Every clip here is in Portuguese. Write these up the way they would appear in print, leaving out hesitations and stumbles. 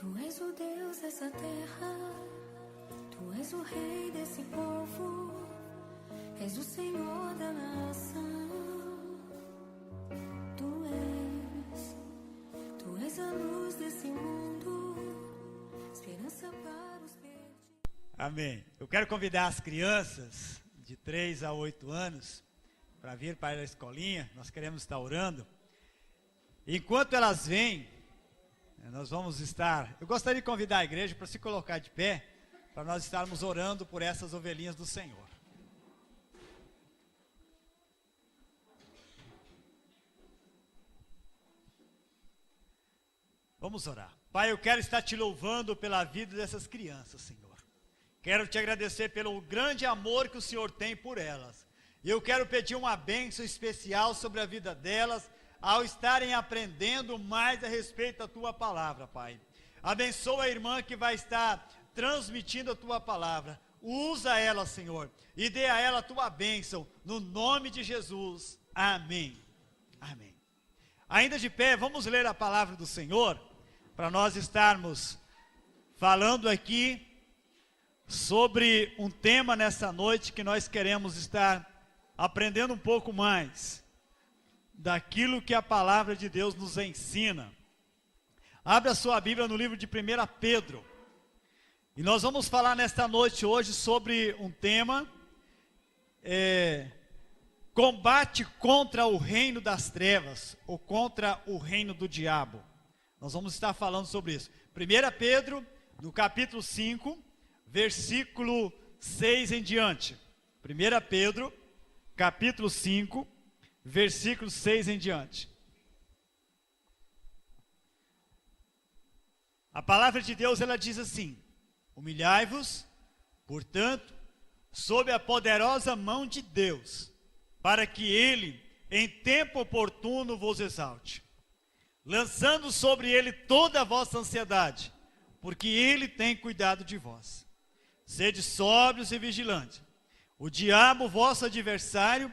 Tu és o Deus dessa terra, Tu és o Rei desse povo, és o Senhor da nação. Tu és a luz desse mundo, esperança para os perdidos. Amém. Eu quero convidar as crianças de 3 a 8 anos para vir para a escolinha. Nós queremos estar orando. Enquanto elas vêm, nós vamos estar... Eu gostaria de convidar a igreja para se colocar de pé, para nós estarmos orando por essas ovelhinhas do Senhor. Vamos orar. Pai, eu quero estar te louvando pela vida dessas crianças, Senhor. Quero te agradecer pelo grande amor que o Senhor tem por elas. E eu quero pedir uma bênção especial sobre a vida delas, ao estarem aprendendo mais a respeito da Tua palavra, Pai. Abençoa a irmã que vai estar transmitindo a Tua palavra. Usa ela, Senhor, e dê a ela a Tua bênção, no nome de Jesus. Amém. Amém. Ainda de pé, vamos ler a palavra do Senhor, para nós estarmos falando aqui sobre um tema nessa noite que nós queremos estar aprendendo um pouco mais daquilo que a palavra de Deus nos ensina. Abra sua Bíblia no livro de 1 Pedro. E nós vamos falar nesta noite hoje sobre um tema, combate contra o reino das trevas, ou contra o reino do diabo. Nós vamos estar falando sobre isso. 1 Pedro, no capítulo 5, versículo 6 em diante. 1 Pedro, capítulo 5, versículo 6 em diante. A palavra de Deus, ela diz assim: humilhai-vos, portanto, sob a poderosa mão de Deus, para que Ele, em tempo oportuno, vos exalte, lançando sobre Ele toda a vossa ansiedade, porque Ele tem cuidado de vós. Sede sóbrios e vigilantes. O diabo, vosso adversário,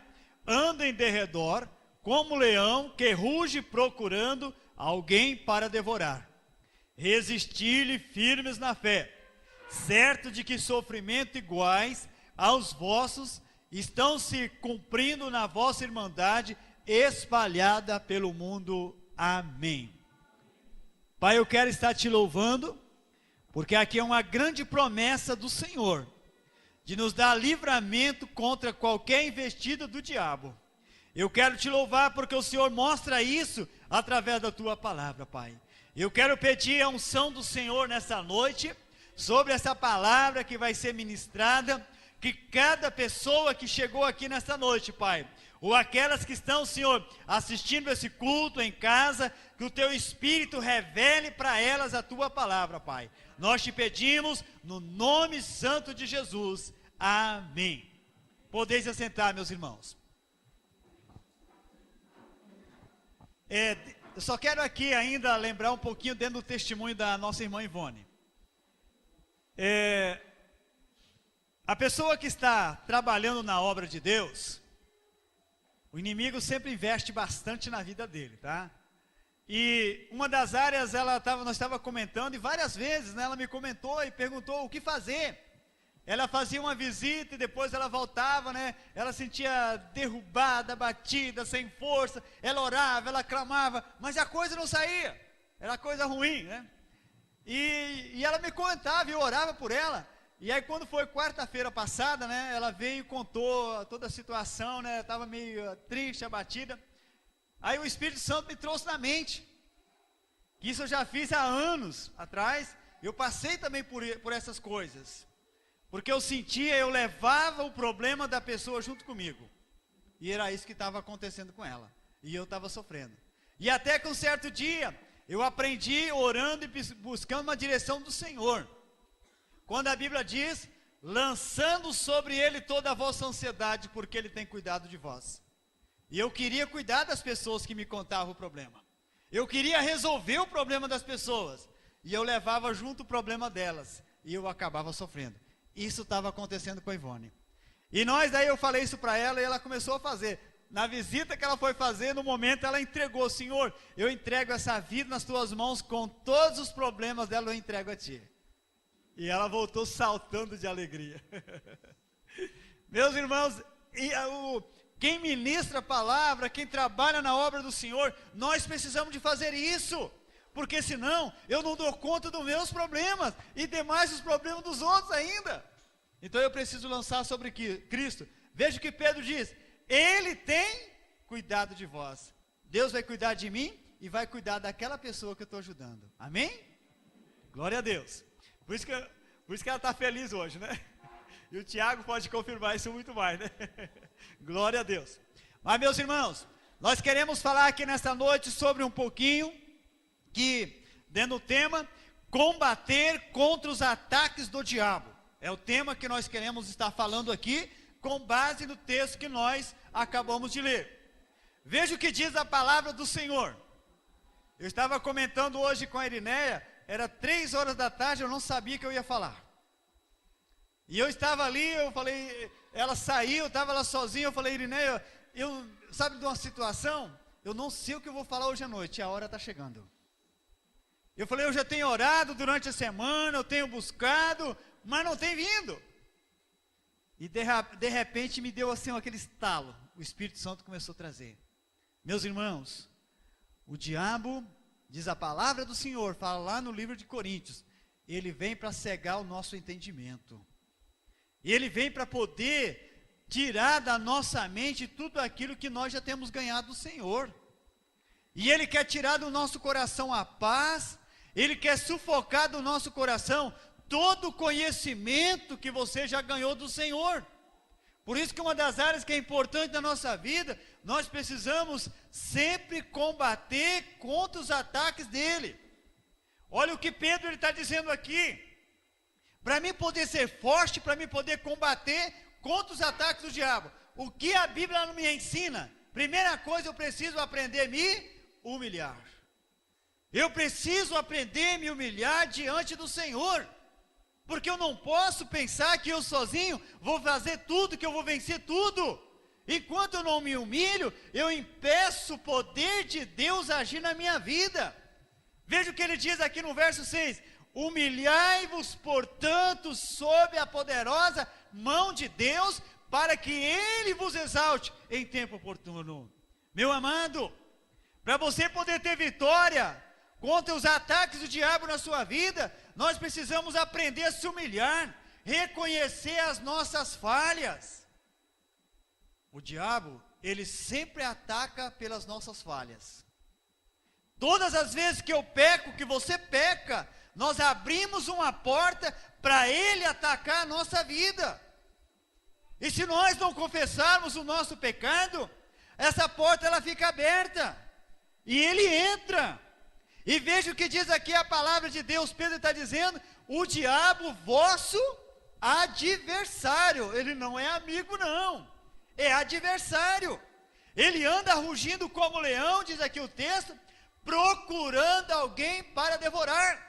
anda em derredor, como leão que ruge procurando alguém para devorar. Resisti-lhe firmes na fé, certo de que sofrimentos iguais aos vossos estão se cumprindo na vossa irmandade espalhada pelo mundo. Amém. Pai, eu quero estar te louvando, porque aqui é uma grande promessa do Senhor, de nos dar livramento contra qualquer investida do diabo. Eu quero te louvar porque o Senhor mostra isso através da tua palavra, Pai. Eu quero pedir a unção do Senhor nessa noite, sobre essa palavra que vai ser ministrada, que cada pessoa que chegou aqui nessa noite, Pai, ou aquelas que estão, Senhor, assistindo esse culto em casa, que o Teu Espírito revele para elas a Tua palavra, Pai. Nós te pedimos no nome santo de Jesus. Amém. Podeis assentar, meus irmãos. Eu só quero aqui ainda lembrar um pouquinho dentro do testemunho da nossa irmã Ivone. A pessoa que está trabalhando na obra de Deus, o inimigo sempre investe bastante na vida dele, tá? E uma das áreas, nós estávamos comentando, e várias vezes, né, ela me comentou e perguntou o que fazer. Ela fazia uma visita e depois ela voltava, né? Ela sentia derrubada, batida, sem força. Ela orava, ela clamava, mas a coisa não saía. Era coisa ruim, né? E ela me contava, eu orava por ela. E aí quando foi quarta-feira passada, né? Ela veio e contou toda a situação, né? Estava meio triste, abatida. Aí o Espírito Santo me trouxe na mente, que isso eu já fiz há anos atrás. Eu passei também por essas coisas. Porque eu sentia, eu levava o problema da pessoa junto comigo. E era isso que estava acontecendo com ela. E eu estava sofrendo. E até que um certo dia, eu aprendi orando e buscando uma direção do Senhor. Quando a Bíblia diz, lançando sobre Ele toda a vossa ansiedade, porque Ele tem cuidado de vós. E eu queria cuidar das pessoas que me contavam o problema. Eu queria resolver o problema das pessoas. E eu levava junto o problema delas. E eu acabava sofrendo. Isso estava acontecendo com a Ivone. E daí eu falei isso para ela e ela começou a fazer. na visita que ela foi fazer, no momento ela entregou: Senhor, eu entrego essa vida nas tuas mãos, com todos os problemas dela eu entrego a ti. E ela voltou saltando de alegria. Meus irmãos, quem ministra a palavra, quem trabalha na obra do Senhor, nós precisamos de fazer isso, porque senão eu não dou conta dos meus problemas, e demais os problemas dos outros ainda. Então eu preciso lançar sobre Cristo. Veja o que Pedro diz: Ele tem cuidado de vós. Deus vai cuidar de mim e vai cuidar daquela pessoa que eu estou ajudando. Amém? Glória a Deus. Por isso que ela está feliz hoje, né? E o Tiago pode confirmar isso muito mais, né? Glória a Deus. Mas, meus irmãos, nós queremos falar aqui nesta noite sobre um pouquinho, que, dentro do tema, combater contra os ataques do diabo. É o tema que nós queremos estar falando aqui, com base no texto que nós acabamos de ler. Veja o que diz a palavra do Senhor. Eu estava comentando hoje com a Irineia, era 3 horas da tarde, eu não sabia que eu ia falar. E eu estava ali, eu falei, ela saiu, eu estava lá sozinho, eu falei: Irineia, sabe de uma situação? Eu não sei o que eu vou falar hoje à noite, a hora está chegando. Eu falei: eu já tenho orado durante a semana, eu tenho buscado, mas não tem vindo. E de repente me deu assim aquele estalo, o Espírito Santo começou a trazer. Meus irmãos, o diabo, diz a palavra do Senhor, fala lá no livro de Coríntios, ele vem para cegar o nosso entendimento. E ele vem para poder tirar da nossa mente tudo aquilo que nós já temos ganhado do Senhor. E ele quer tirar do nosso coração a paz, ele quer sufocar do nosso coração todo o conhecimento que você já ganhou do Senhor. Por isso que uma das áreas que é importante na nossa vida, nós precisamos sempre combater contra os ataques dele. Olha o que Pedro está dizendo aqui. Para mim poder ser forte, para mim poder combater contra os ataques do diabo, o que a Bíblia não me ensina? Primeira coisa, eu preciso aprender a me humilhar. Eu preciso aprender a me humilhar diante do Senhor. Porque eu não posso pensar que eu sozinho vou fazer tudo, que eu vou vencer tudo. Enquanto eu não me humilho, eu impeço o poder de Deus agir na minha vida. Veja o que ele diz aqui no verso 6. Humilhai-vos, portanto, sob a poderosa mão de Deus, para que Ele vos exalte em tempo oportuno. Meu amado, para você poder ter vitória contra os ataques do diabo na sua vida, nós precisamos aprender a se humilhar, reconhecer as nossas falhas. O diabo, ele sempre ataca pelas nossas falhas. Todas as vezes que eu peco, que você peca, nós abrimos uma porta para ele atacar a nossa vida. E se nós não confessarmos o nosso pecado, essa porta ela fica aberta, e ele entra. E veja o que diz aqui a palavra de Deus. Pedro está dizendo: o diabo vosso adversário. Ele não é amigo não, é adversário. Ele anda rugindo como leão, diz aqui o texto, procurando alguém para devorar.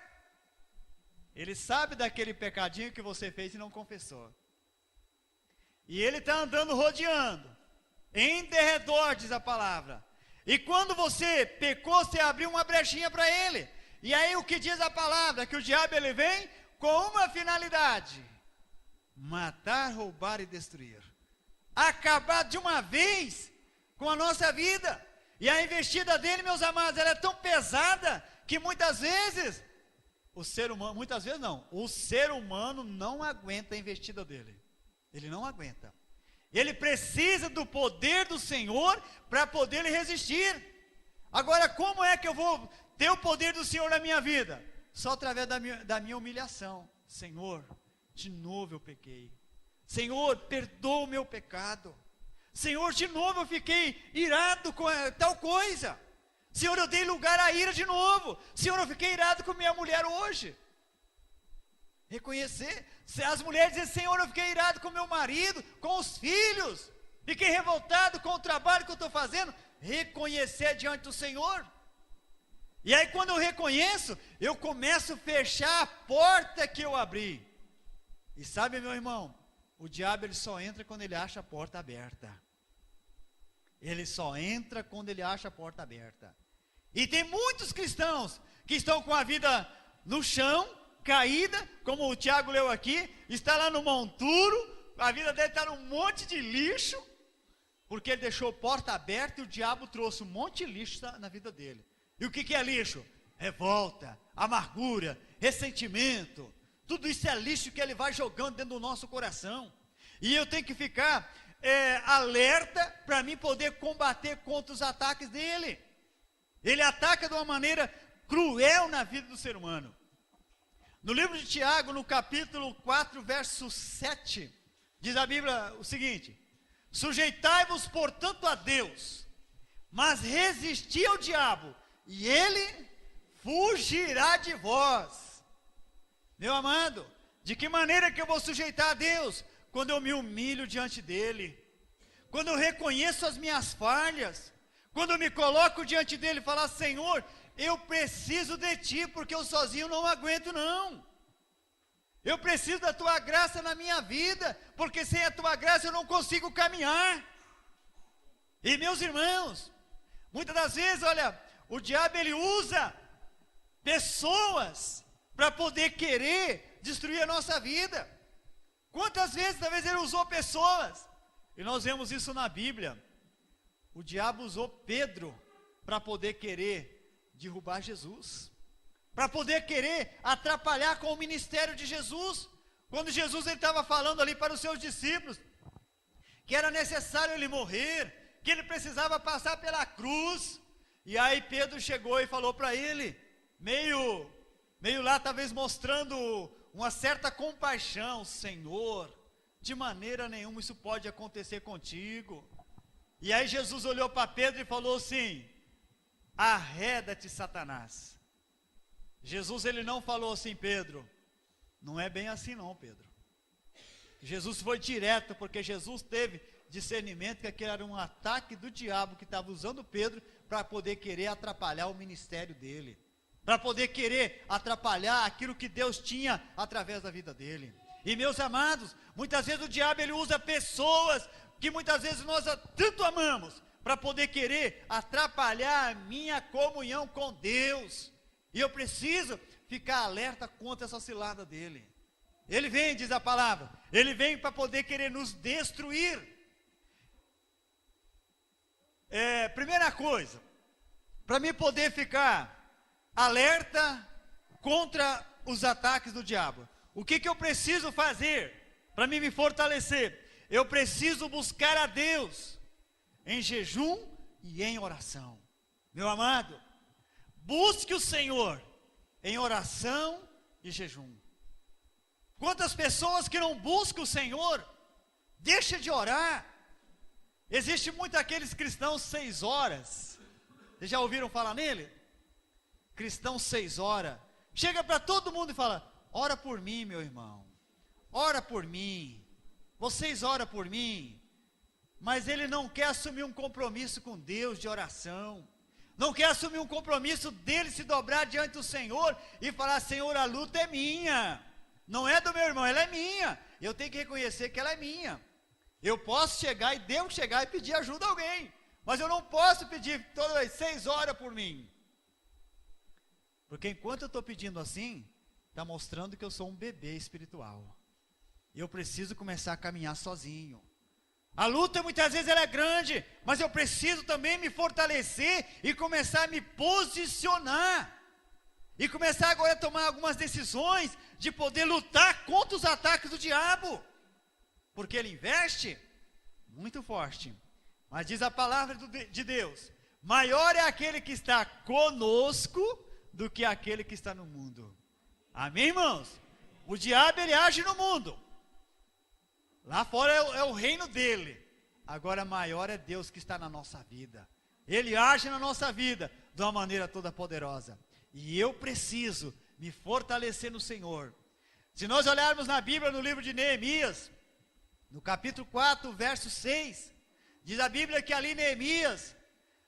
Ele sabe daquele pecadinho que você fez e não confessou. E ele está andando rodeando, em derredor, diz a palavra. E quando você pecou, você abriu uma brechinha para ele. E aí o que diz a palavra? Que o diabo ele vem com uma finalidade: matar, roubar e destruir. Acabar de uma vez com a nossa vida. E a investida dele, meus amados, ela é tão pesada que muitas vezes o ser humano não aguenta a investida dele. Ele não aguenta. Ele precisa do poder do Senhor para poder lhe resistir. Agora, como é que eu vou ter o poder do Senhor na minha vida? Só através da minha humilhação. Senhor, de novo eu pequei. Senhor, perdoa o meu pecado. Senhor, de novo eu fiquei irado com tal coisa. Senhor, eu dei lugar à ira de novo. Senhor, eu fiquei irado com minha mulher hoje. Reconhecer. As mulheres dizem: Senhor, eu fiquei irado com meu marido, com os filhos. Fiquei revoltado com o trabalho que eu estou fazendo. Reconhecer diante do Senhor. E aí quando eu reconheço, eu começo a fechar a porta que eu abri. E sabe, meu irmão, o diabo ele só entra quando ele acha a porta aberta. Ele só entra quando ele acha a porta aberta. E tem muitos cristãos que estão com a vida no chão, caída, como o Tiago leu aqui, está lá no monturo, a vida dele está num monte de lixo, porque ele deixou a porta aberta e o diabo trouxe um monte de lixo na vida dele. E o que é lixo? Revolta, amargura, ressentimento, tudo isso é lixo que ele vai jogando dentro do nosso coração. E eu tenho que ficar alerta para mim poder combater contra os ataques dele. Ele ataca de uma maneira cruel na vida do ser humano. No livro de Tiago, no capítulo 4, verso 7, diz a Bíblia o seguinte: sujeitai-vos, portanto, a Deus, mas resisti ao diabo, e ele fugirá de vós. Meu amado, de que maneira que eu vou sujeitar a Deus? Quando eu me humilho diante dele, quando eu reconheço as minhas falhas, quando eu me coloco diante dele e falo: Senhor, eu preciso de ti, porque eu sozinho não aguento não. Eu preciso da tua graça na minha vida, porque sem a tua graça eu não consigo caminhar. E meus irmãos, muitas das vezes, olha, o diabo ele usa pessoas para poder querer destruir a nossa vida. Quantas vezes, talvez, ele usou pessoas, e nós vemos isso na Bíblia. O diabo usou Pedro para poder querer derrubar Jesus, para poder querer atrapalhar com o ministério de Jesus. Quando Jesus estava falando ali para os seus discípulos, que era necessário ele morrer, que ele precisava passar pela cruz, e aí Pedro chegou e falou para ele, meio lá talvez mostrando uma certa compaixão: Senhor, de maneira nenhuma isso pode acontecer contigo. E aí Jesus olhou para Pedro e falou assim: arreda-te, Satanás. Jesus ele não falou assim: Pedro, não é bem assim não, Pedro. Jesus foi direto, porque Jesus teve discernimento que aquele era um ataque do diabo que estava usando Pedro para poder querer atrapalhar o ministério dele, para poder querer atrapalhar aquilo que Deus tinha através da vida dele. E meus amados, muitas vezes o diabo ele usa pessoas que muitas vezes nós tanto amamos, para poder querer atrapalhar a minha comunhão com Deus. E eu preciso ficar alerta contra essa cilada dele. Ele vem, diz a palavra, ele vem para poder querer nos destruir. Primeira coisa, para mim poder ficar alerta contra os ataques do diabo, o que eu preciso fazer para mim me fortalecer? Eu preciso buscar a Deus em jejum e em oração. Meu amado, busque o Senhor em oração e jejum. Quantas pessoas que não buscam o Senhor, deixa de orar. Existe muito aqueles cristãos 6 horas, vocês já ouviram falar nele? Cristão 6 horas, chega para todo mundo e fala: ora por mim, meu irmão, ora por mim, vocês oram por mim, mas ele não quer assumir um compromisso com Deus de oração, não quer assumir um compromisso dele se dobrar diante do Senhor e falar: Senhor, a luta é minha, não é do meu irmão, ela é minha, eu tenho que reconhecer que ela é minha. Eu posso chegar e devo chegar e pedir ajuda a alguém, mas eu não posso pedir todas as 6 horas por mim, porque enquanto eu estou pedindo assim, está mostrando que eu sou um bebê espiritual. Eu preciso começar a caminhar sozinho. A luta muitas vezes ela é grande, mas eu preciso também me fortalecer e começar a me posicionar. E começar agora a tomar algumas decisões de poder lutar contra os ataques do diabo. Porque ele investe muito forte. Mas diz a palavra de Deus: maior é aquele que está conosco do que aquele que está no mundo. Amém, irmãos? O diabo ele age no mundo. Lá fora é o reino dele. Agora maior é Deus que está na nossa vida. Ele age na nossa vida de uma maneira toda poderosa. E eu preciso me fortalecer no Senhor. Se nós olharmos na Bíblia, no livro de Neemias, no capítulo 4, verso 6, diz a Bíblia que ali Neemias,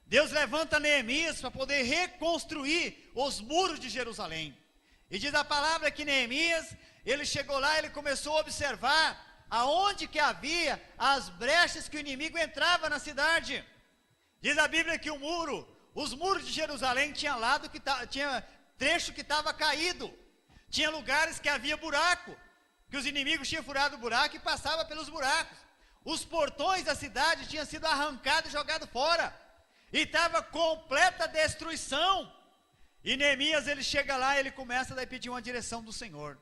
Deus levanta Neemias para poder reconstruir os muros de Jerusalém. E diz a palavra que Neemias, ele chegou lá, ele começou a observar aonde que havia as brechas que o inimigo entrava na cidade. Diz a Bíblia que os muros de Jerusalém tinha trecho que estava caído. Tinha lugares que havia buraco, que os inimigos tinham furado o buraco e passavam pelos buracos. Os portões da cidade tinham sido arrancados e jogados fora. E estava completa destruição. E Neemias, ele chega lá e ele começa a pedir uma direção do Senhor.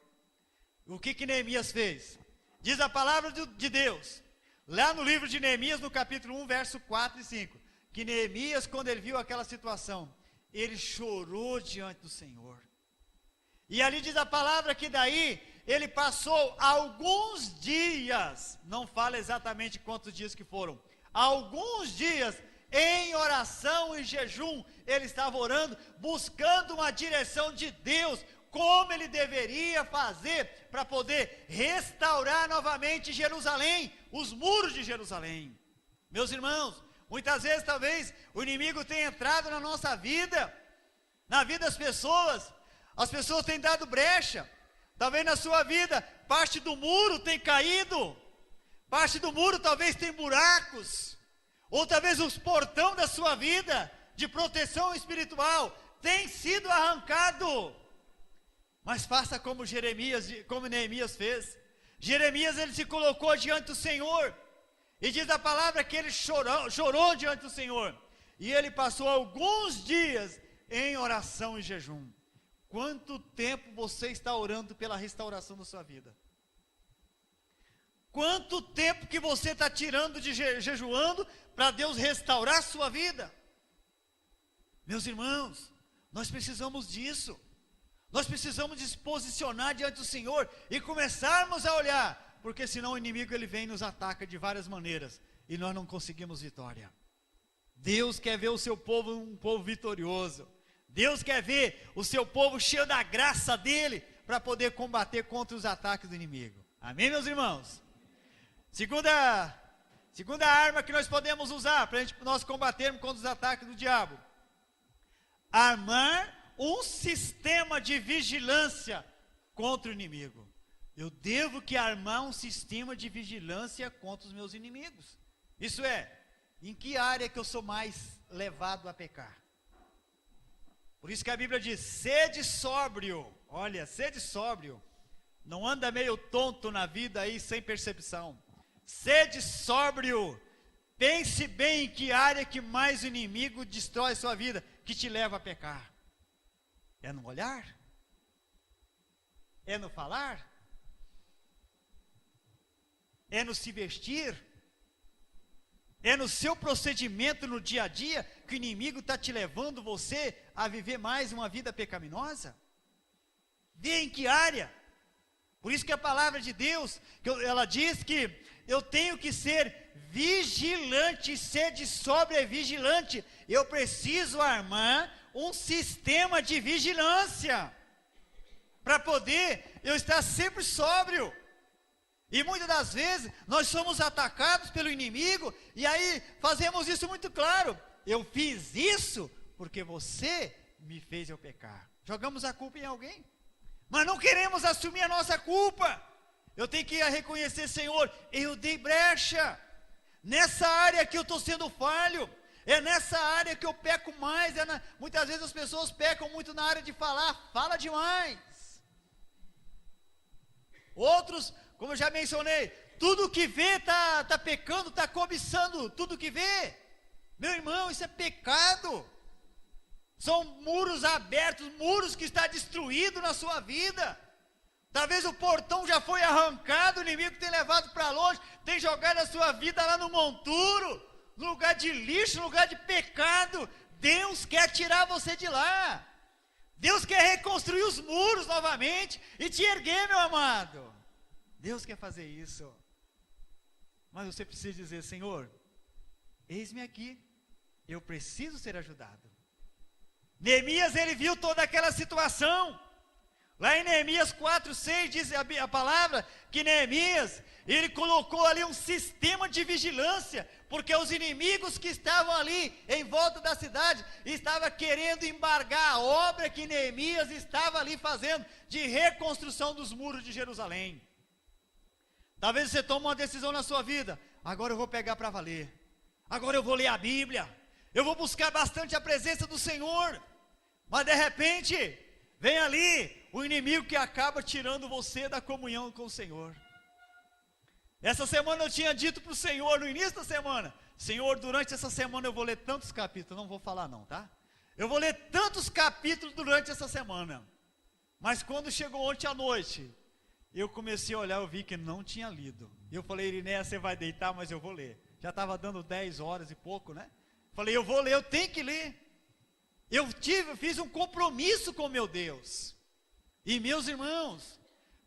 O que Neemias fez? Diz a palavra de Deus, lá no livro de Neemias, no capítulo 1, verso 4 e 5, que Neemias, quando ele viu aquela situação, ele chorou diante do Senhor. E ali diz a palavra que daí, ele passou alguns dias, não fala exatamente quantos dias que foram, alguns dias em oração e jejum, ele estava orando, buscando uma direção de Deus, como ele deveria fazer para poder restaurar novamente Jerusalém, os muros de Jerusalém. Meus irmãos, muitas vezes talvez o inimigo tenha entrado na nossa vida, na vida das pessoas, as pessoas têm dado brecha, talvez na sua vida, parte do muro tem caído, parte do muro talvez tem buracos, ou talvez os portão da sua vida, de proteção espiritual, tem sido arrancado. Mas faça como Neemias fez. Jeremias, ele se colocou diante do Senhor, e diz a palavra que ele chorou diante do Senhor, e ele passou alguns dias em oração e jejum. Quanto tempo você está orando pela restauração da sua vida? Quanto tempo que você está tirando de jejuando para Deus restaurar a sua vida? Meus irmãos, nós precisamos disso. Nós precisamos nos posicionar diante do Senhor e começarmos a olhar, porque senão o inimigo ele vem e nos ataca de várias maneiras e nós não conseguimos vitória. Deus quer ver o seu povo um povo vitorioso. Deus quer ver o seu povo cheio da graça dele para poder combater contra os ataques do inimigo. Amém, meus irmãos? Segunda arma que nós podemos usar para nós combatermos contra os ataques do diabo: armar um sistema de vigilância contra o inimigo. Eu devo que armar um sistema de vigilância contra os meus inimigos. Isso é, em que área que eu sou mais levado a pecar? Por isso que a Bíblia diz, sede sóbrio. Olha, sede sóbrio. Não anda meio tonto na vida aí sem percepção. Sede sóbrio. Pense bem em que área que mais o inimigo destrói sua vida, que te leva a pecar. É no olhar? É no falar? É no se vestir? É no seu procedimento no dia a dia que o inimigo está te levando você a viver mais uma vida pecaminosa? Vê em que área? Por isso que a palavra de Deus, ela diz que eu tenho que ser vigilante, sede sóbria e vigilante. Eu preciso armar um sistema de vigilância para poder eu estar sempre sóbrio. E muitas das vezes nós somos atacados pelo inimigo e aí fazemos isso muito claro. Eu fiz isso porque você me fez eu pecar. Jogamos a culpa em alguém, mas não queremos assumir a nossa culpa. Eu tenho que reconhecer, Senhor, eu dei brecha. Nessa área que eu estou sendo falho, é nessa área que eu peco mais. Muitas vezes as pessoas pecam muito na área de falar, fala demais. Outros, como eu já mencionei, tudo que vê está pecando, está cobiçando tudo que vê. Meu irmão, isso é pecado. São muros abertos, muros que estão destruídos na sua vida. Talvez o portão já foi arrancado, o inimigo tem levado para longe, tem jogado a sua vida lá no monturo, no lugar de lixo, no lugar de pecado. Deus quer tirar você de lá. Deus quer reconstruir os muros novamente e te erguer, meu amado. Deus quer fazer isso. Mas você precisa dizer, Senhor, eis-me aqui, eu preciso ser ajudado. Neemias, ele viu toda aquela situação. Lá em Neemias 4:6 diz a palavra que Neemias, ele colocou ali um sistema de vigilância, porque os inimigos que estavam ali em volta da cidade, estavam querendo embargar a obra que Neemias estava ali fazendo, de reconstrução dos muros de Jerusalém. Talvez você tome uma decisão na sua vida, agora eu vou pegar para valer, agora eu vou ler a Bíblia, eu vou buscar bastante a presença do Senhor, mas de repente, vem ali o inimigo que acaba tirando você da comunhão com o Senhor. Essa semana eu tinha dito para o Senhor, no início da semana, Senhor, durante essa semana eu vou ler tantos capítulos, não vou falar não, tá? Eu vou ler tantos capítulos durante essa semana, mas quando chegou ontem à noite, eu comecei a olhar, eu vi que não tinha lido. Eu falei, Irineia, você vai deitar, mas eu vou ler. Já estava dando 10 horas e pouco, né? Falei, eu vou ler, eu tenho que ler. Eu fiz um compromisso com meu Deus. E meus irmãos,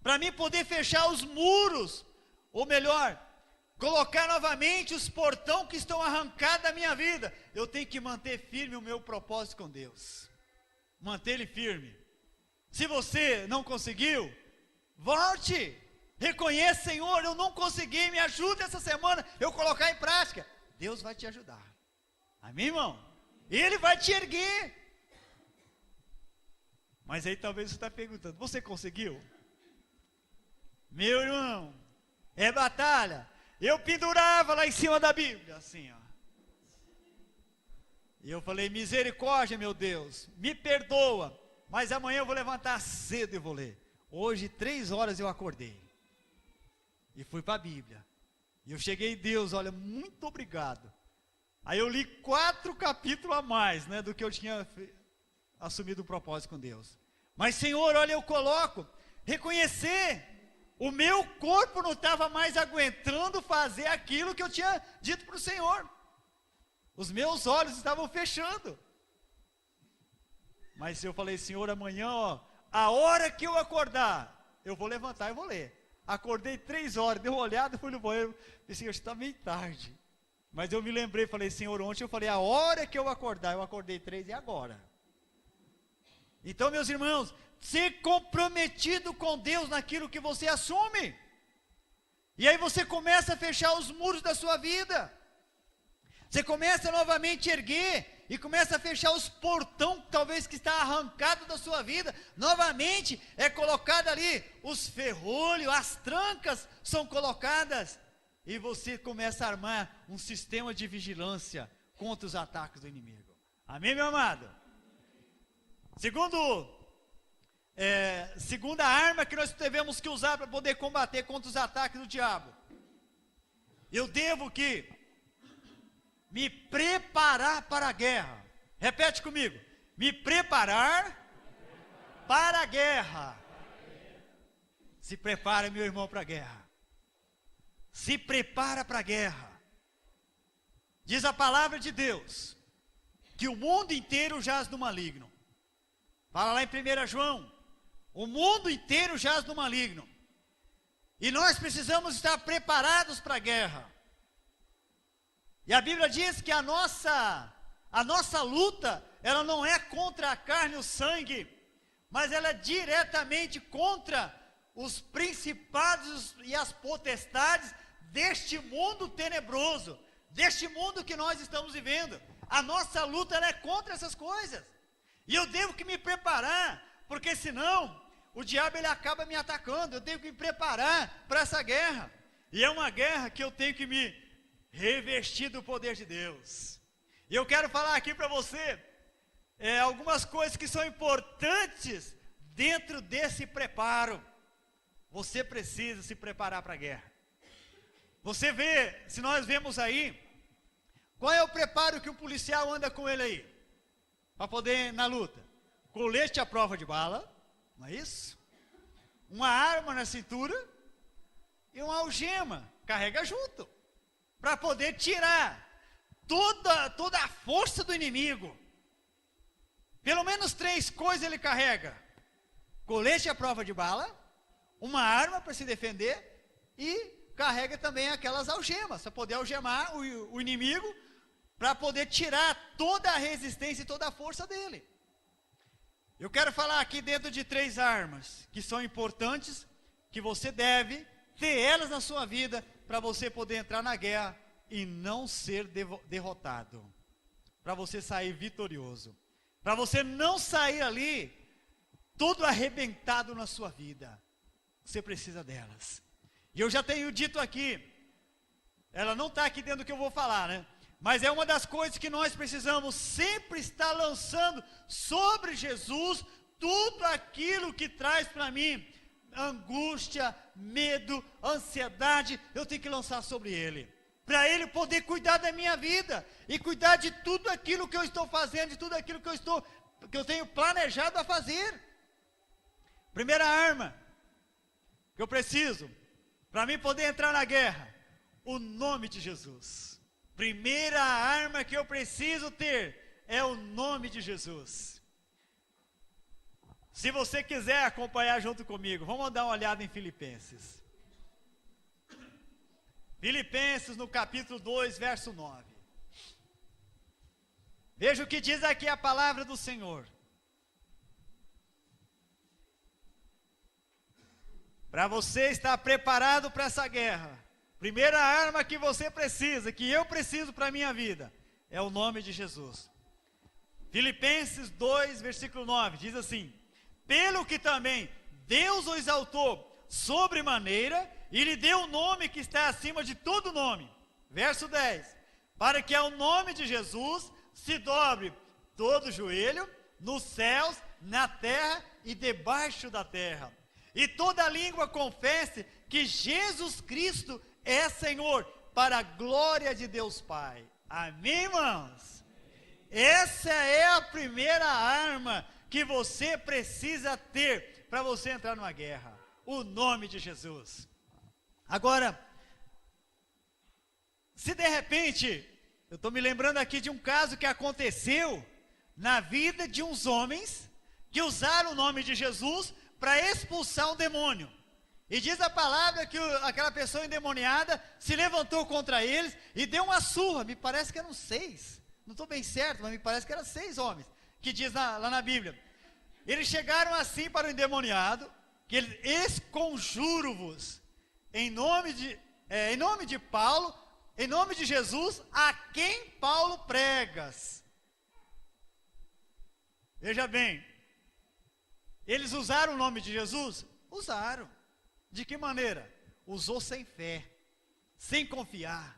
para mim poder fechar os muros, ou melhor, colocar novamente os portões que estão arrancados da minha vida, eu tenho que manter firme o meu propósito com Deus. Manter ele firme. Se você não conseguiu, volte, reconheça, Senhor, eu não consegui, me ajuda essa semana, eu colocar em prática. Deus vai te ajudar, amém, irmão? Ele vai te erguer. Mas aí talvez você está perguntando, você conseguiu? Meu irmão, é batalha. Eu pendurava lá em cima da Bíblia, assim, ó. E eu falei, misericórdia, meu Deus, me perdoa, mas amanhã eu vou levantar cedo e vou ler. Hoje, 3 horas eu acordei e fui para a Bíblia. E eu cheguei, Deus, olha, muito obrigado. Aí eu li 4 capítulos a mais, né, do que eu tinha assumido o propósito com Deus. Mas, Senhor, olha, eu coloco, reconhecer, o meu corpo não estava mais aguentando fazer aquilo que eu tinha dito para o Senhor. Os meus olhos estavam fechando. Mas eu falei, Senhor, amanhã, ó, a hora que eu acordar, eu vou levantar e vou ler. Acordei 3 horas, dei uma olhada, fui no banheiro, pensei, hoje está meio tarde. Mas eu me lembrei, falei, Senhor, ontem eu falei, a hora que eu acordar, eu acordei 3 e agora. Então, meus irmãos, ser comprometido com Deus naquilo que você assume. E aí você começa a fechar os muros da sua vida. Você começa novamente a erguer e começa a fechar os portões, talvez que está arrancado da sua vida. Novamente é colocado ali os ferrolhos, as trancas são colocadas. E você começa a armar um sistema de vigilância contra os ataques do inimigo. Amém, meu amado? Segunda arma que nós devemos que usar para poder combater contra os ataques do diabo. Eu devo que me preparar para a guerra. Repete comigo. Me preparar para a guerra. Se prepara, meu irmão, para a guerra. Se prepara para a guerra. Diz a palavra de Deus que o mundo inteiro jaz no maligno. Fala lá em 1 João. O mundo inteiro jaz no maligno. E nós precisamos estar preparados para a guerra. E a Bíblia diz que a nossa luta, ela não é contra a carne e o sangue, mas ela é diretamente contra os principados e as potestades deste mundo tenebroso, deste mundo que nós estamos vivendo. A nossa luta, ela é contra essas coisas. E eu devo que me preparar, porque senão o diabo ele acaba me atacando. Eu tenho que me preparar para essa guerra. E é uma guerra que eu tenho que me revestir do poder de Deus. E eu quero falar aqui para você algumas coisas que são importantes dentro desse preparo. Você precisa se preparar para a guerra. Você vê, se nós vemos aí, qual é o preparo que o policial anda com ele aí? Para poder ir na luta. Colete à prova de bala, não é isso? Uma arma na cintura e uma algema, carrega junto. Para poder tirar toda a força do inimigo. Pelo menos 3 coisas ele carrega. Colete à prova de bala, uma arma para se defender e carrega também aquelas algemas, para poder algemar o inimigo, para poder tirar toda a resistência e toda a força dele. Eu quero falar aqui dentro de 3 armas, que são importantes, que você deve ter elas na sua vida, para você poder entrar na guerra e não ser derrotado, para você sair vitorioso, para você não sair ali todo arrebentado na sua vida. Você precisa delas. E eu já tenho dito aqui, ela não está aqui dentro do que eu vou falar, né? mas é uma das coisas que nós precisamos sempre estar lançando sobre Jesus tudo aquilo que traz para mim angústia, medo, ansiedade, eu tenho que lançar sobre Ele, para Ele poder cuidar da minha vida, e cuidar de tudo aquilo que eu estou fazendo, de tudo aquilo que eu tenho planejado a fazer. Primeira arma que eu preciso, para mim poder entrar na guerra, o nome de Jesus. Primeira arma que eu preciso ter, é o nome de Jesus. Se você quiser acompanhar junto comigo, vamos dar uma olhada em Filipenses. Filipenses no capítulo 2, verso 9. Veja o que diz aqui a palavra do Senhor. Para você estar preparado para essa guerra, primeira arma que você precisa, que eu preciso para a minha vida, é o nome de Jesus. Filipenses 2, versículo 9, diz assim: pelo que também Deus o exaltou sobremaneira, e lhe deu o nome que está acima de todo nome. Verso 10, para que ao nome de Jesus se dobre todo joelho, nos céus, na terra e debaixo da terra, e toda língua confesse que Jesus Cristo é Senhor, para a glória de Deus Pai. Amém, irmãos? Essa é a primeira arma que você precisa ter para você entrar numa guerra, o nome de Jesus. Agora, se de repente, eu estou me lembrando aqui de um caso que aconteceu na vida de uns homens que usaram o nome de Jesus para expulsar um demônio. E diz a palavra que aquela pessoa endemoniada se levantou contra eles e deu uma surra. Me parece que eram 6, não estou bem certo, mas me parece que eram 6 homens, que diz lá na Bíblia. Eles chegaram assim para o endemoniado, que eles: esconjuro-vos em nome de Paulo, em nome de Jesus, a quem Paulo pregas. Veja bem, eles usaram o nome de Jesus? Usaram. De que maneira? Usou sem fé, sem confiar.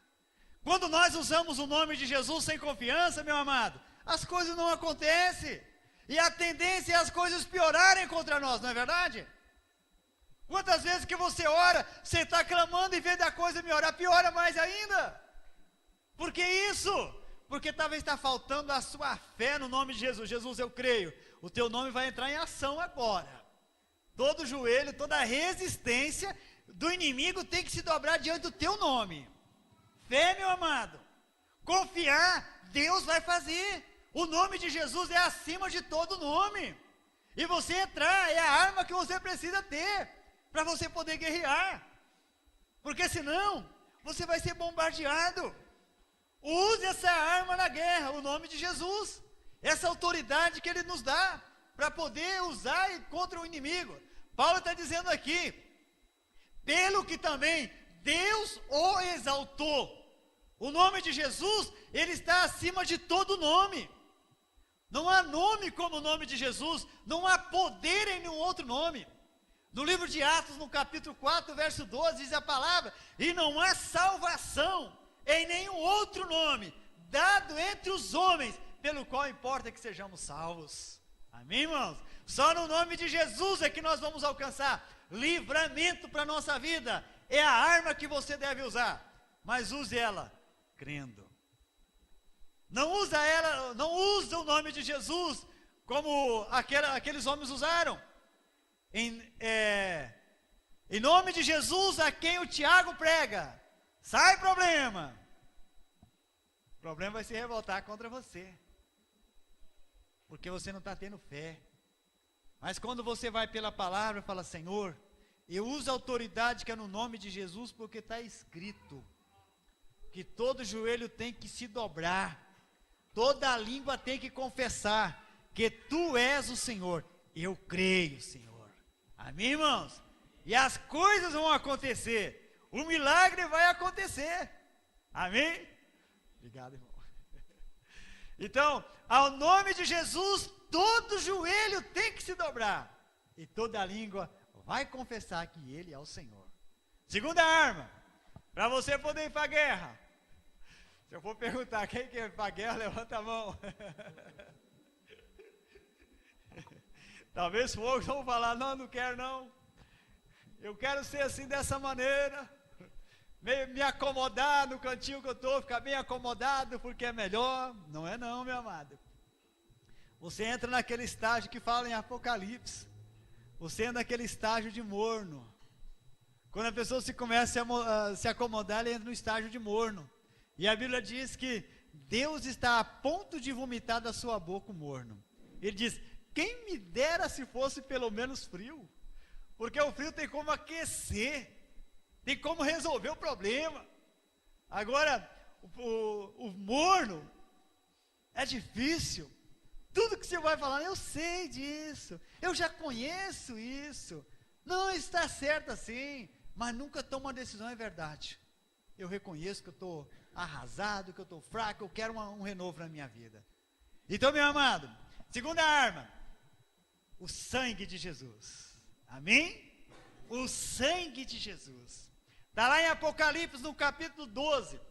Quando nós usamos o nome de Jesus sem confiança, meu amado, as coisas não acontecem, e a tendência é as coisas piorarem contra nós, não é verdade? Quantas vezes que você ora, você está clamando, em vez da coisa melhorar, piora mais ainda. Por que isso? Porque talvez está faltando a sua fé no nome de Jesus. Jesus, eu creio, o teu nome vai entrar em ação agora. Todo joelho, toda resistência do inimigo tem que se dobrar diante do teu nome. Fé, meu amado. Confiar, Deus vai fazer. O nome de Jesus é acima de todo nome. E você entrar é a arma que você precisa ter para você poder guerrear. Porque senão, você vai ser bombardeado. Use essa arma na guerra, o nome de Jesus. Essa autoridade que Ele nos dá para poder usar contra o inimigo. Paulo está dizendo aqui: pelo que também Deus o exaltou. O nome de Jesus, Ele está acima de todo nome. Não há nome como o nome de Jesus, não há poder em nenhum outro nome. No livro de Atos, no capítulo 4, verso 12, diz a palavra: e não há salvação em nenhum outro nome, dado entre os homens, pelo qual importa que sejamos salvos. Amém, irmãos? Só no nome de Jesus é que nós vamos alcançar livramento para a nossa vida. É a arma que você deve usar, mas use ela crendo. Não usa o nome de Jesus como aqueles homens usaram. Em nome de Jesus, a quem o Tiago prega, sai problema. O problema vai se revoltar contra você, porque você não está tendo fé. Mas quando você vai pela palavra e fala: Senhor, eu uso a autoridade que é no nome de Jesus, porque está escrito que todo joelho tem que se dobrar, toda língua tem que confessar que Tu és o Senhor. Eu creio, Senhor. Amém, irmãos? E as coisas vão acontecer, o milagre vai acontecer. Amém? Obrigado, irmão. Então, ao nome de Jesus, todo joelho tem que se dobrar, e toda língua vai confessar que Ele é o Senhor. Segunda arma, para você poder ir para a guerra, Se eu for perguntar quem quer ir para a guerra, levanta a mão. Talvez poucos vão falar, não quero não. Eu quero ser assim dessa maneira. Me acomodar no cantinho que eu estou, ficar bem acomodado porque é melhor. Não é não, meu amado. Você entra naquele estágio que fala em Apocalipse. Você entra naquele estágio de morno. Quando a pessoa começa a se acomodar, ela entra no estágio de morno. E a Bíblia diz que Deus está a ponto de vomitar da sua boca o morno. Ele diz, quem me dera se fosse pelo menos frio. Porque o frio tem como aquecer. Tem como resolver o problema. Agora, o morno é difícil. Tudo que você vai falar, eu sei disso, eu já conheço isso, não está certo assim, mas nunca toma uma decisão, é verdade. Eu reconheço que eu estou arrasado, que eu estou fraco, eu quero um renovo na minha vida. Então, meu amado, segunda arma, o sangue de Jesus. Amém? O sangue de Jesus. Está lá em Apocalipse, no capítulo 12,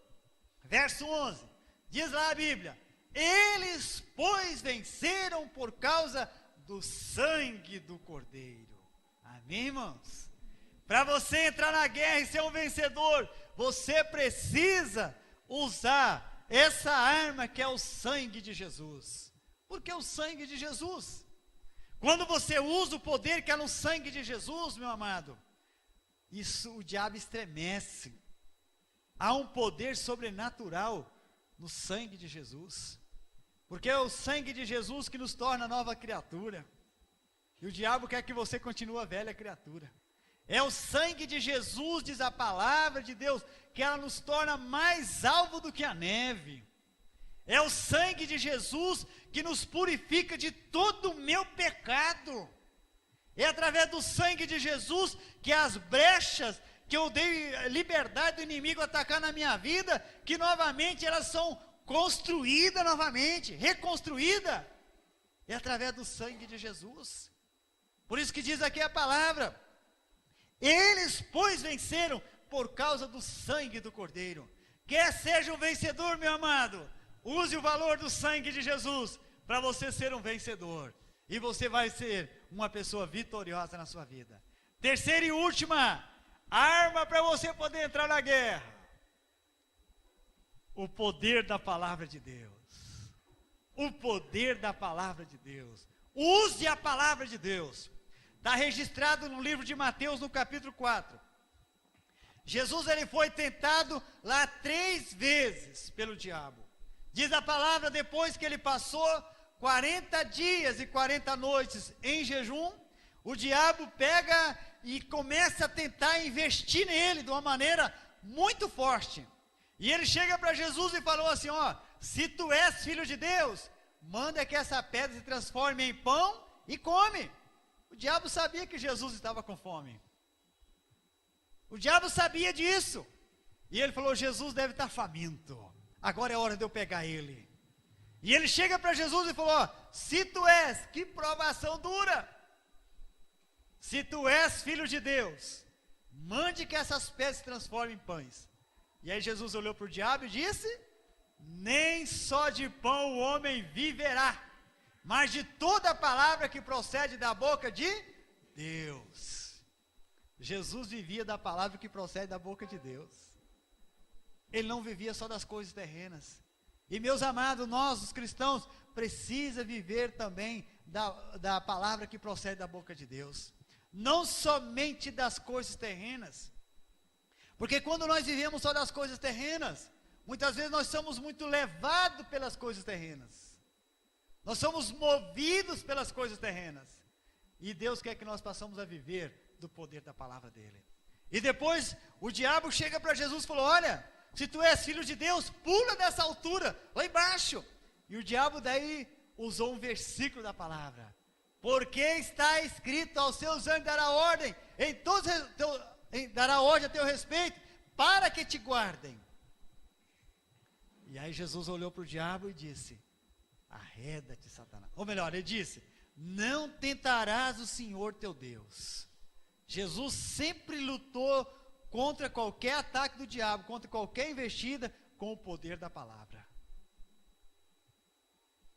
verso 11, diz lá a Bíblia, eles, pois, venceram por causa do sangue do Cordeiro. Amém, irmãos? Para você entrar na guerra e ser um vencedor, você precisa usar essa arma que é o sangue de Jesus. Por que o sangue de Jesus? Quando você usa o poder que é no sangue de Jesus, meu amado, isso o diabo estremece. Há um poder sobrenatural no sangue de Jesus. Porque é o sangue de Jesus que nos torna nova criatura. E o diabo quer que você continue a velha criatura. É o sangue de Jesus, diz a palavra de Deus, que ela nos torna mais alvo do que a neve. É o sangue de Jesus que nos purifica de todo o meu pecado. É através do sangue de Jesus que as brechas que eu dei liberdade do inimigo atacar na minha vida, que novamente elas são construídas novamente, reconstruídas. É através do sangue de Jesus. Por isso que diz aqui a palavra, eles, pois, venceram por causa do sangue do Cordeiro. Quer seja um vencedor, meu amado, use o valor do sangue de Jesus para você ser um vencedor. E você vai ser uma pessoa vitoriosa na sua vida. Terceira e última arma para você poder entrar na guerra. O poder da palavra de Deus. O poder da palavra de Deus. Use a palavra de Deus. Está registrado no livro de Mateus, no capítulo 4. Jesus ele foi tentado lá 3 vezes pelo diabo. Diz a palavra, depois que ele passou 40 dias e 40 noites em jejum, o diabo pega e começa a tentar investir nele de uma maneira muito forte. E ele chega para Jesus e falou assim, ó, se tu és filho de Deus, manda que essa pedra se transforme em pão e come. O diabo sabia que Jesus estava com fome. O diabo sabia disso. E ele falou, Jesus deve estar faminto. Agora é hora de eu pegar ele. E ele chega para Jesus e falou, ó, se tu és, que provação dura. Se tu és filho de Deus, mande que essas pedras se transformem em pães. E aí Jesus olhou para o diabo e disse, nem só de pão o homem viverá, mas de toda a palavra que procede da boca de Deus. Jesus vivia da palavra que procede da boca de Deus. Ele não vivia só das coisas terrenas. E meus amados, nós os cristãos, precisa viver também da palavra que procede da boca de Deus. Não somente das coisas terrenas. Porque quando nós vivemos só das coisas terrenas, muitas vezes nós somos muito levados pelas coisas terrenas. Nós somos movidos pelas coisas terrenas. E Deus quer que nós passamos a viver do poder da palavra dele. E depois o diabo chega para Jesus e falou, olha, se tu és filho de Deus, pula dessa altura, lá embaixo. E o diabo daí usou um versículo da palavra. Porque está escrito, aos seus anjos dará ordem, dará ordem a teu respeito, para que te guardem. E aí Jesus olhou para o diabo e disse, arreda-te, Satanás. Ou melhor, ele disse, não tentarás o Senhor teu Deus. Jesus sempre lutou contra qualquer ataque do diabo, contra qualquer investida, com o poder da palavra.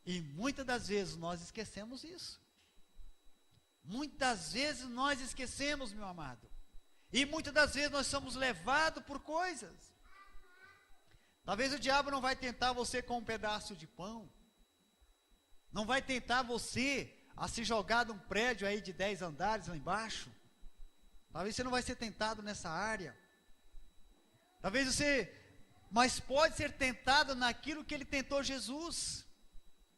E muitas das vezes nós esquecemos isso. Muitas vezes nós esquecemos, meu amado. E muitas das vezes nós somos levados por coisas. Talvez o diabo não vai tentar você com um pedaço de pão. Não vai tentar você a se jogar de um prédio aí de 10 andares lá embaixo. Talvez você não vai ser tentado nessa área. Talvez você, mas pode ser tentado naquilo que ele tentou Jesus.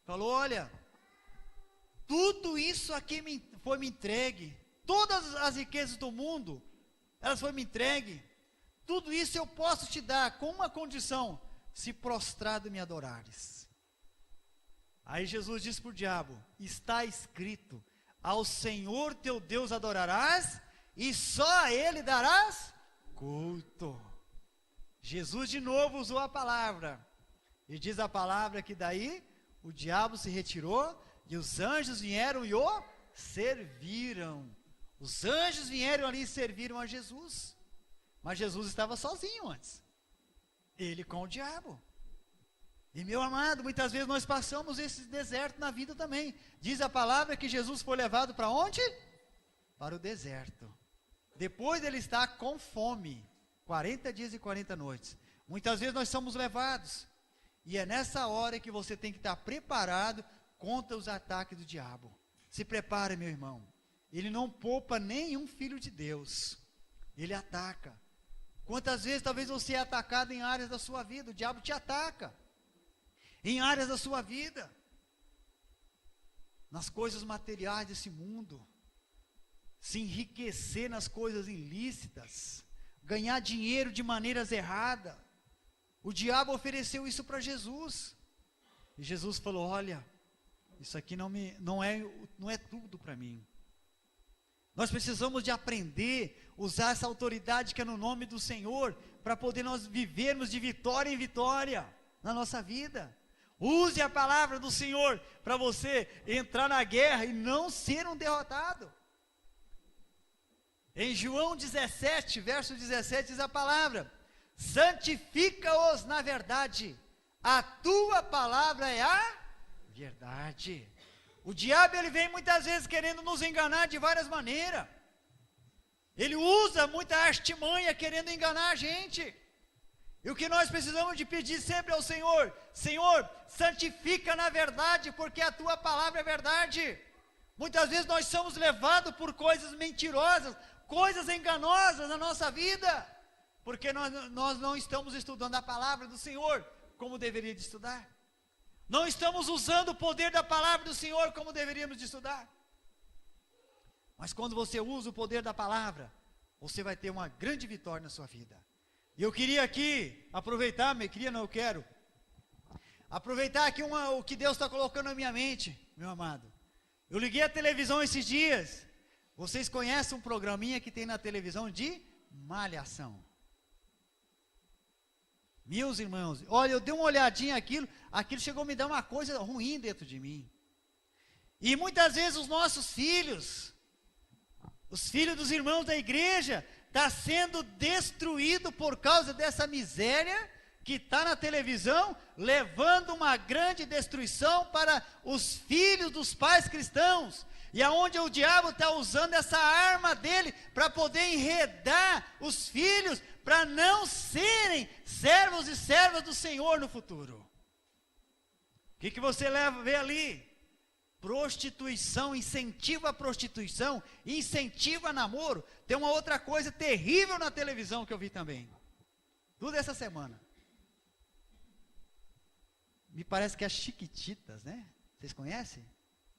Falou, olha, tudo isso aqui foi me entregue. Todas as riquezas do mundo, elas foram me entregue. Tudo isso eu posso te dar com uma condição: se prostrado me adorares. Aí Jesus disse para o diabo: está escrito, ao Senhor teu Deus adorarás, e só a Ele darás culto. Jesus de novo usou a palavra, e diz a palavra que daí o diabo se retirou, e os anjos vieram e o serviram. Os anjos vieram ali e serviram a Jesus. Mas Jesus estava sozinho antes. Ele com o diabo. E meu amado, muitas vezes nós passamos esse deserto na vida também. Diz a palavra que Jesus foi levado para onde? Para o deserto. Depois ele está com fome. 40 dias e 40 noites. Muitas vezes nós somos levados. E é nessa hora que você tem que estar preparado contra os ataques do diabo. Se prepare, meu irmão. Ele não poupa nenhum filho de Deus. Ele ataca. Quantas vezes talvez você é atacado em áreas da sua vida? O diabo te ataca. Em áreas da sua vida. Nas coisas materiais desse mundo. Se enriquecer nas coisas ilícitas. Ganhar dinheiro de maneiras erradas. O diabo ofereceu isso para Jesus. E Jesus falou: olha, isso aqui não é tudo para mim. Nós precisamos de aprender, usar essa autoridade que é no nome do Senhor, para poder nós vivermos de vitória em vitória, na nossa vida. Use a palavra do Senhor, para você entrar na guerra e não ser um derrotado. Em João 17, verso 17, diz a palavra: santifica-os na verdade, a tua palavra é a verdade. O diabo, ele vem muitas vezes querendo nos enganar de várias maneiras. Ele usa muita artimanha querendo enganar a gente. E o que nós precisamos de pedir sempre ao Senhor: Senhor, santifica na verdade, porque a tua palavra é verdade. Muitas vezes nós somos levados por coisas mentirosas, coisas enganosas na nossa vida, porque nós não estamos estudando a palavra do Senhor como deveria de estudar. Não estamos usando o poder da palavra do Senhor como deveríamos de estudar. Mas quando você usa o poder da palavra, você vai ter uma grande vitória na sua vida. E eu queria aqui aproveitar, eu quero aproveitar aqui o que Deus está colocando na minha mente, meu amado. Eu liguei a televisão esses dias. Vocês conhecem um programinha que tem na televisão de malhação? Meus irmãos, olha, eu dei uma olhadinha aquilo chegou a me dar uma coisa ruim dentro de mim. E muitas vezes os nossos filhos, os filhos dos irmãos da igreja, está sendo destruído por causa dessa miséria que está na televisão, levando uma grande destruição para os filhos dos pais cristãos. E aonde o diabo está usando essa arma dele para poder enredar os filhos, para não serem servos e servas do Senhor no futuro. O que você vê ali? Prostituição, incentiva a prostituição, incentiva namoro. Tem uma outra coisa terrível na televisão que eu vi também. Tudo essa semana. Me parece que é Chiquititas, né? Vocês conhecem?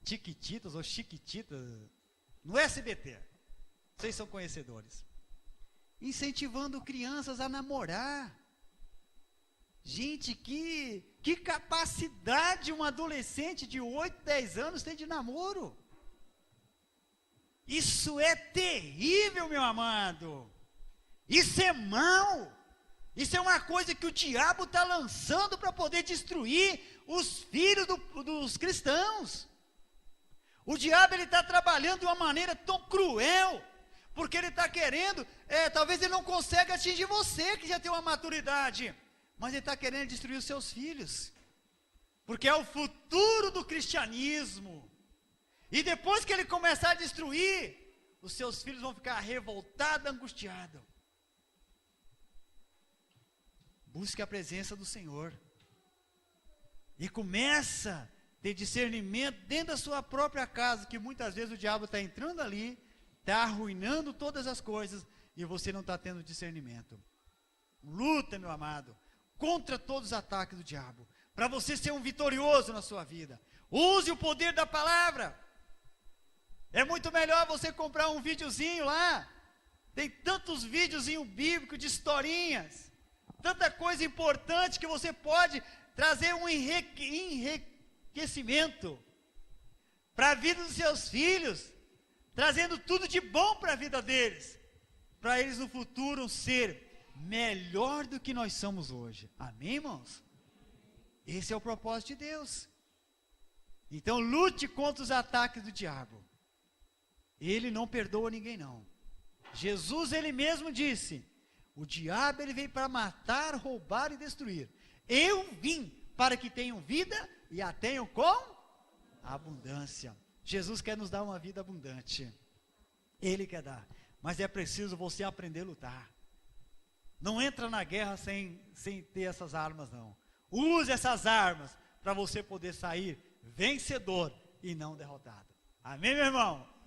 Chiquititas ou Chiquititas, no SBT. Vocês são conhecedores. Incentivando crianças a namorar. Gente, que capacidade um adolescente de 8, 10 anos tem de namoro. Isso é terrível, meu amado. Isso é mal. Isso é uma coisa que o diabo está lançando para poder destruir os filhos dos cristãos. O diabo está trabalhando de uma maneira tão cruel, porque ele está querendo, talvez ele não consiga atingir você que já tem uma maturidade, mas ele está querendo destruir os seus filhos, porque é o futuro do cristianismo. E depois que ele começar a destruir, os seus filhos vão ficar revoltados, angustiados. Busque a presença do Senhor. E começa a ter discernimento dentro da sua própria casa, que muitas vezes o diabo está entrando ali, está arruinando todas as coisas, e você não está tendo discernimento. Luta, meu amado, contra todos os ataques do diabo, para você ser um vitorioso na sua vida. Use o poder da palavra. É muito melhor você comprar um videozinho lá. Tem tantos videozinhos bíblicos de historinhas, tanta coisa importante que você pode trazer um enriquecimento para a vida dos seus filhos, trazendo tudo de bom para a vida deles, para eles no futuro ser melhor do que nós somos hoje. Amém, irmãos? Esse é o propósito de Deus. Então lute contra os ataques do diabo. Ele não perdoa ninguém, não. Jesus, ele mesmo disse: o diabo, ele veio para matar, roubar e destruir. Eu vim para que tenham vida e a tenham com abundância. Jesus quer nos dar uma vida abundante. Ele quer dar. Mas é preciso você aprender a lutar. Não entra na guerra sem ter essas armas, não. Use essas armas para você poder sair vencedor e não derrotado. Amém, meu irmão?